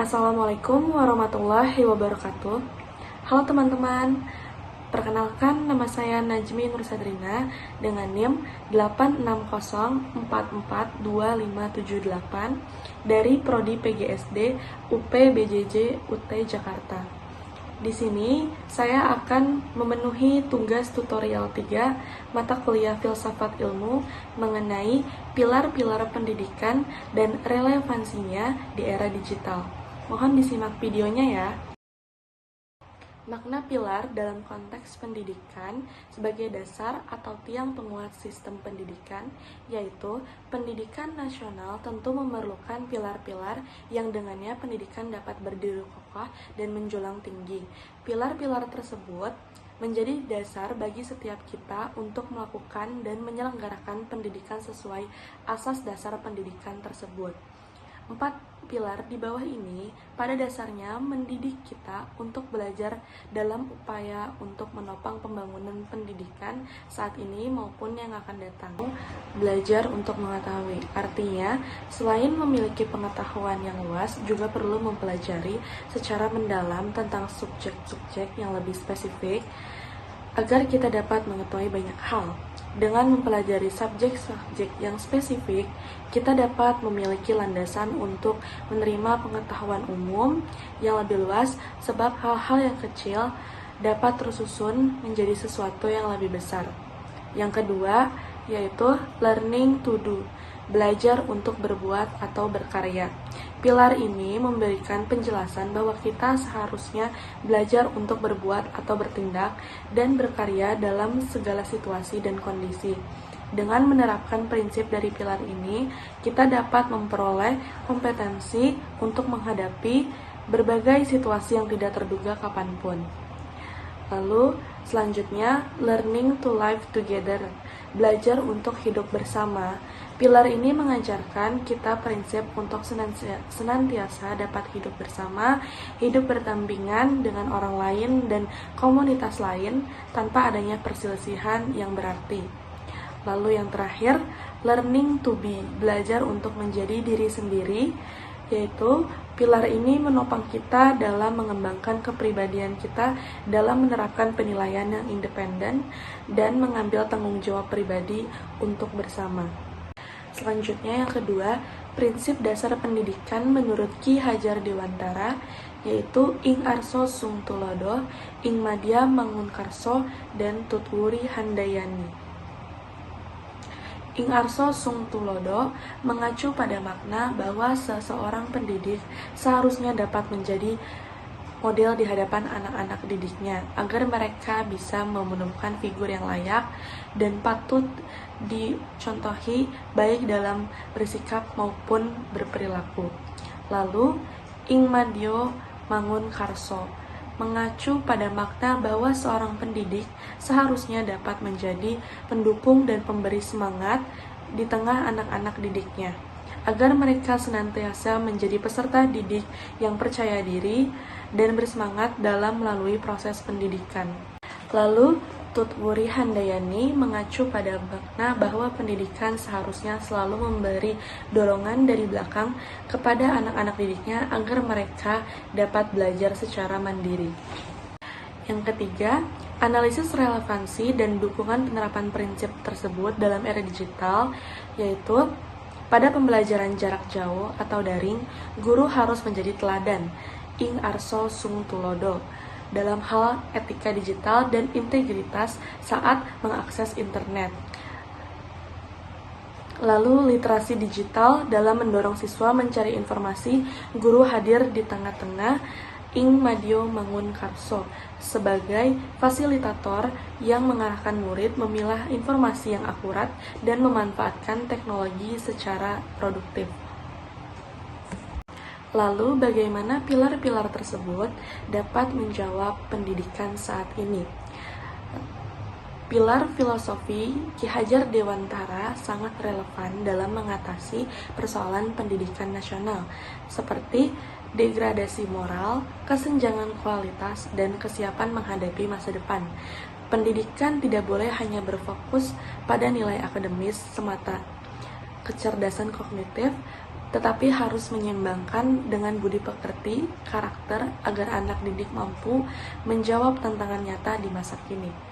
Assalamualaikum warahmatullahi wabarakatuh. Halo teman-teman, perkenalkan nama saya Najmi Nursadrina dengan NIM 860442578 dari Prodi PGSD UP BJJ UT Jakarta. Di sini saya akan memenuhi tugas tutorial 3 mata kuliah Filsafat Ilmu mengenai pilar-pilar pendidikan dan relevansinya di era digital. Mohon disimak videonya ya. Makna pilar dalam konteks pendidikan sebagai dasar atau tiang penguat sistem pendidikan, yaitu pendidikan nasional tentu memerlukan pilar-pilar yang dengannya pendidikan dapat berdiri kokoh dan menjulang tinggi. Pilar-pilar tersebut menjadi dasar bagi setiap kita untuk melakukan dan menyelenggarakan pendidikan sesuai asas dasar pendidikan tersebut. 4 pilar di bawah ini pada dasarnya mendidik kita untuk belajar dalam upaya untuk menopang pembangunan pendidikan saat ini maupun yang akan datang. Belajar untuk mengetahui, artinya selain memiliki pengetahuan yang luas, juga perlu mempelajari secara mendalam tentang subjek-subjek yang lebih spesifik agar kita dapat mengetahui banyak hal. Dengan mempelajari subjek-subjek yang spesifik, kita dapat memiliki landasan untuk menerima pengetahuan umum yang lebih luas, sebab hal-hal yang kecil dapat tersusun menjadi sesuatu yang lebih besar. Yang kedua, yaitu learning to do, belajar untuk berbuat atau berkarya. Pilar ini memberikan penjelasan bahwa kita seharusnya belajar untuk berbuat atau bertindak dan berkarya dalam segala situasi dan kondisi. Dengan menerapkan prinsip dari pilar ini, kita dapat memperoleh kompetensi untuk menghadapi berbagai situasi yang tidak terduga kapanpun. Lalu, selanjutnya, learning to live together, belajar untuk hidup bersama. Pilar ini mengajarkan kita prinsip untuk senantiasa dapat hidup bersama, hidup berdampingan dengan orang lain dan komunitas lain tanpa adanya perselisihan yang berarti. Lalu yang terakhir, learning to be, belajar untuk menjadi diri sendiri, yaitu pilar ini menopang kita dalam mengembangkan kepribadian kita dalam menerapkan penilaian yang independen dan mengambil tanggung jawab pribadi untuk bersama. Selanjutnya yang kedua, prinsip dasar pendidikan menurut Ki Hajar Dewantara, yaitu ing arso sung tulodo, ing madya mangunkarso, dan tutwuri handayani. Ing arso sung tulodo mengacu pada makna bahwa seseorang pendidik seharusnya dapat menjadi model di hadapan anak-anak didiknya agar mereka bisa menemukan figur yang layak dan patut dicontohi baik dalam bersikap maupun berperilaku. Lalu, ing madyo mangun karso mengacu pada makna bahwa seorang pendidik seharusnya dapat menjadi pendukung dan pemberi semangat di tengah anak-anak didiknya, agar mereka senantiasa menjadi peserta didik yang percaya diri dan bersemangat dalam melalui proses pendidikan. Lalu, Tutwuri Handayani mengacu pada makna bahwa pendidikan seharusnya selalu memberi dorongan dari belakang kepada anak-anak didiknya agar mereka dapat belajar secara mandiri. Yang ketiga, analisis relevansi dan dukungan penerapan prinsip tersebut dalam era digital, yaitu pada pembelajaran jarak jauh atau daring, guru harus menjadi teladan, ing arso sung tulodo, dalam hal etika digital dan integritas saat mengakses internet. Lalu literasi digital dalam mendorong siswa mencari informasi, guru hadir di tengah-tengah, ing madyo mangun karso, sebagai fasilitator yang mengarahkan murid memilah informasi yang akurat dan memanfaatkan teknologi secara produktif. Lalu, bagaimana pilar-pilar tersebut dapat menjawab pendidikan saat ini? Pilar filosofi Ki Hajar Dewantara sangat relevan dalam mengatasi persoalan pendidikan nasional, seperti degradasi moral, kesenjangan kualitas, dan kesiapan menghadapi masa depan. Pendidikan tidak boleh hanya berfokus pada nilai akademis semata. Kecerdasan kognitif tetapi harus menyeimbangkan dengan budi pekerti, karakter, agar anak didik mampu menjawab tantangan nyata di masa kini.